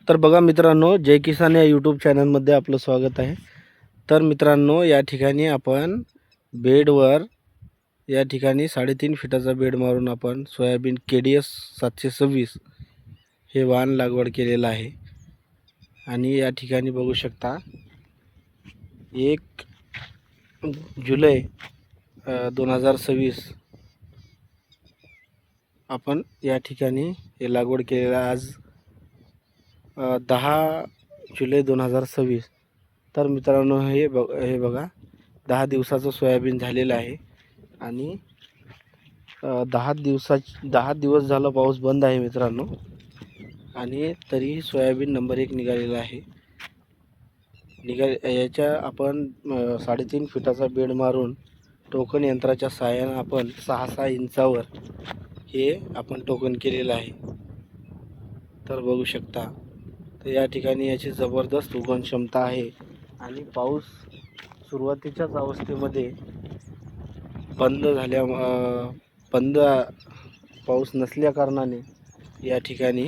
तर बघा मित्रांनो, जय किसान या यूट्यूब चॅनलमध्ये आपलं स्वागत आहे. तर मित्रांनो, या ठिकाणी आपण बेडवर या ठिकाणी 3.5 फुटाचा बेड मारून आपण सोयाबीन KDS 726 हे वाण लागवड केलेलं आहे. आणि या ठिकाणी बघू शकता 1 जुलै 2026 आपण या ठिकाणी हे लागवड केलेलं आज 10 जुलै 2026. तर मित्रांनो, हे बघा 10 दिवसाचं सोयाबीन झालेलं आहे. आणि 10 दिवस झालं पाऊस बंद आहे मित्रांनो. आणि तरीही सोयाबीन नंबर 1 निघालेला आहे. याच्या आपण 3.5 फुटाचा बेड मारून टोकन यंत्राच्या सहाय्यानं आपण 6-6 इंचावर हे आपण टोकन केलेलं आहे. तर बघू शकता, तर या ठिकाणी याची जबरदस्त उगवण क्षमता आहे. आणि पाऊस सुरुवातीच्याच अवस्थेमध्ये बंद पाऊस नसल्या कारणाने या ठिकाणी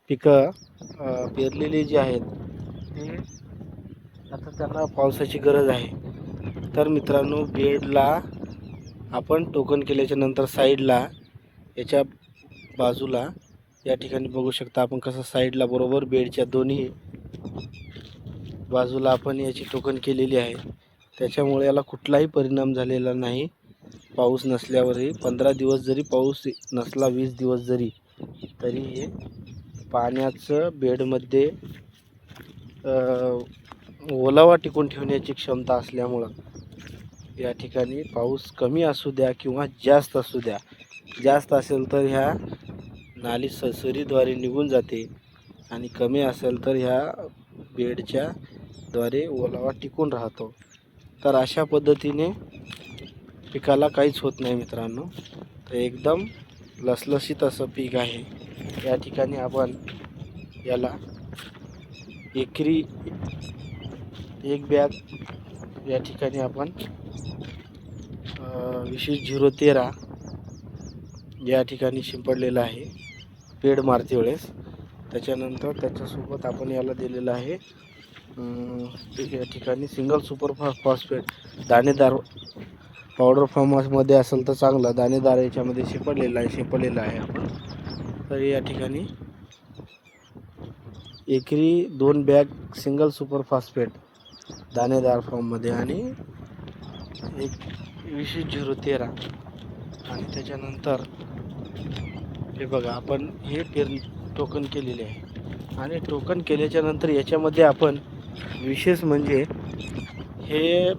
पिकं पेरलेली जी आहेत ते आता त्यांना पावसाची गरज आहे. तर मित्रांनो, बेडला आपण टोकन केल्याच्या नंतर साईडला याच्या बाजूला या ठिकाणी बघू शकता आपण कसं साईडला बरोबर बेडच्या दोन्ही बाजूला आपण याची टोकन केलेली आहे. त्याच्यामुळे याला कुठलाही परिणाम झालेला नाही. पाऊस नसल्यावरही 15 दिवस जरी पाऊस नसला, 20 दिवस जरी, तरी हे पाण्याचं बेडमध्ये ओलावा टिकून ठेवण्याची क्षमता असल्यामुळं या ठिकाणी पाऊस कमी असू द्या किंवा जास्त असू द्या, जास्त असेल तर ह्या नाली सरीद्वारे निघून जाते आणि कमी असेल तर ह्या बेडच्या द्वारे ओलावा टिकून राहतो. तर अशा पद्धतीने पिकाला काहीच होत नाही मित्रांनो. तर एकदम लसलशीत असं पीक आहे. या ठिकाणी आपण याला एकरी 1 बॅग या ठिकाणी आपण 20-0-13 या ठिकाणी शिंपडलेलं आहे बेड मारते वेळेस. त्याच्यानंतर त्याच्यासोबत आपण याला दिलेलं आहे या ठिकाणी सिंगल सुपर फॉस्फेट दाणेदार पावडर फॉर्ममध्ये असेल तर चांगलं, दाणेदार याच्यामध्ये शिंपडलेलं आहे आपण. तर या ठिकाणी एकरी 2 बॅग सिंगल सुपर फॉस्फेट दाणेदार फॉर्ममध्ये आणि 20-0-13. आणि त्याच्यानंतर हे बघा आपण हे टोकन केलेले आहे. आणि टोकन केल्याच्या नंतर याच्यामध्ये आपण विशेष म्हणजे हे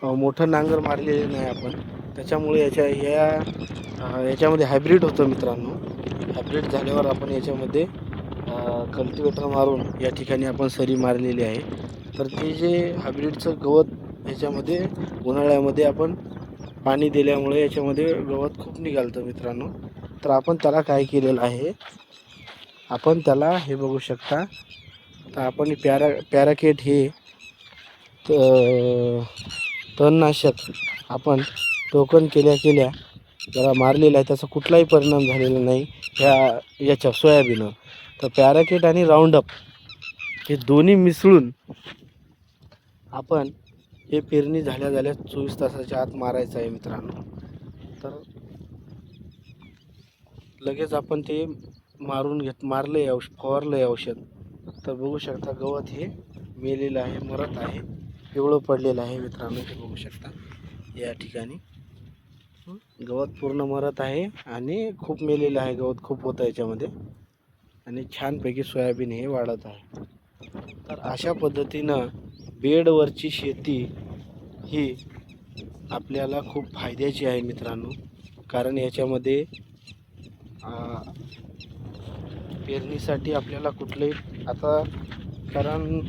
मोठं नांगर मारलेलं नाही आपण. त्याच्यामुळे याच्यामध्ये हायब्रिड होतं मित्रांनो. हायब्रिड झाल्यावर आपण याच्यामध्ये कल्टिवेटर मारून या ठिकाणी आपण सरी मारलेली आहे. तर ते जे हायब्रिडचं गवत याच्यामध्ये उन्हाळ्यामध्ये आपण पाणी दिल्यामुळे याच्यामध्ये गवत खूप निघालतं मित्रांनो. तर आपण त्याला काय केलेलं आहे, आपण त्याला हे बघू शकता, तर आपण पॅराकेट हे तणनाशक आपण टोकन केल्या त्याला मारलेलं आहे. त्याचा कुठलाही परिणाम झालेला नाही याच्या सोयाबीनवर. तर पॅराकेट आणि राऊंडअप हे दोन्ही मिसळून आपण हे पेरणी झाल्या 24 तासाच्या आत मारायचं आहे मित्रांनो. तर लगेच आपण ते मारलं औषध, फवारलं औषध. तर बघू शकता गवत हे मेलेलं आहे, मरत आहे, पिवळं पडलेलं आहे मित्रांनो. हे बघू शकता या ठिकाणी गवत पूर्ण मरत आहे आणि खूप मेलेलं आहे, गवत खूप होतं याच्यामध्ये. आणि छानपैकी सोयाबीन हे वाढत आहे. तर अशा पद्धतीनं बेडवरची शेती ही आपल्याला खूप फायद्याची आहे मित्रांनो. कारण याच्यामध्ये पेरणीसाठी आपल्याला कुठलंही आता, कारण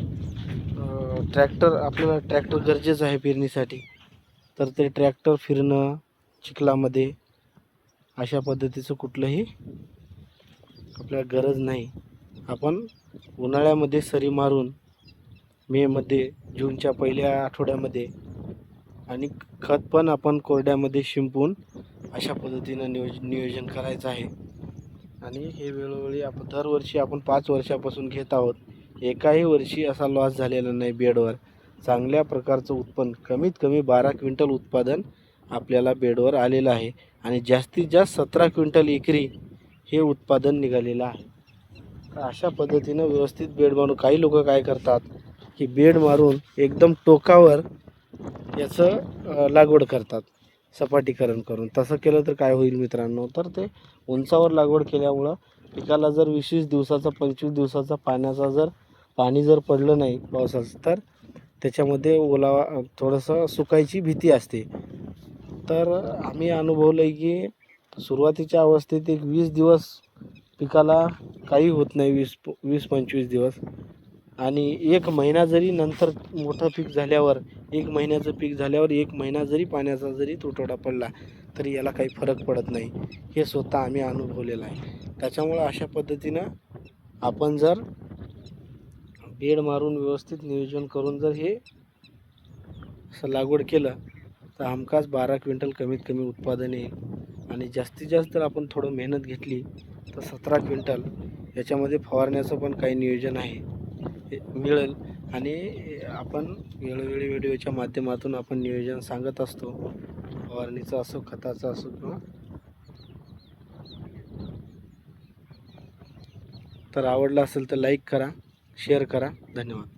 आपल्याला ट्रॅक्टर गरजेचं आहे पेरणीसाठी. तर ते ट्रॅक्टर फिरणं चिखलामध्ये अशा पद्धतीचं कुठलंही आपल्याला गरज नाही. आपण उन्हाळ्यामध्ये सरी मारून मेमध्ये, जूनच्या पहिल्या आठवड्यामध्ये आणि खत पण आपण कोरड्यामध्ये शिंपून अशा पद्धतीनं नियोजन करायचं आहे. आणि हे वेळोवेळी आपण दरवर्षी आपण 5 वर्षापासून घेत आहोत. एकाही वर्षी असा लॉस झालेला नाही बेडवर. चांगल्या प्रकारचं उत्पन्न कमीत कमी 12 क्विंटल उत्पादन आपल्याला बेडवर आलेलं आहे आणि जास्तीत जास्त 17 क्विंटल एकरी हे उत्पादन निघालेलं आहे. तर अशा पद्धतीनं व्यवस्थित बेड मारून काही लोक काय करतात की बेड मारून एकदम टोकावर याचं लागवड करतात सपाटीकरण करून. तसं केलं तर काय होईल मित्रांनो, तर ते उंचावर लागवड केल्यामुळं पिकाला जर 20-20 दिवसाचा 25 दिवसाचा पाणी जर पडलं नाही पावसाचं तर त्याच्यामध्ये ओलावा थोडंसं सुकायची भीती असते. तर आम्ही अनुभवलं आहे की सुरुवातीच्या अवस्थेत एक 20 दिवस पिकाला काही होत नाही, 20-25 दिवस, आणि 1 महिना जरी नंतर मोठं पीक झाल्यावर 1 महिन्याचं पीक झाल्यावर 1 महिना जरी पाण्याचा जरी तुटवडा पडला तरी याला काही फरक पडत नाही. हे स्वतः आम्ही अनुभवलेलं आहे. त्याच्यामुळं अशा पद्धतीनं आपण जर बेड मारून व्यवस्थित नियोजन करून जर हे असं लागवड केलं तर हमखास 12 क्विंटल कमीत कमी उत्पादन येईल आणि जास्तीत जास्त जर आपण थोडं मेहनत घेतली तर 17 क्विंटल याच्यामध्ये फवारण्याचं पण काही नियोजन आहे हे मिळेल. आणि आपण वेळोवेळी व्हिडिओच्या माध्यमातून आपण नियोजन सांगत असतो, फवारणीचं असो खताचं असो किंवा. तर आवडलं असेल तर लाईक करा, शेअर करा. धन्यवाद.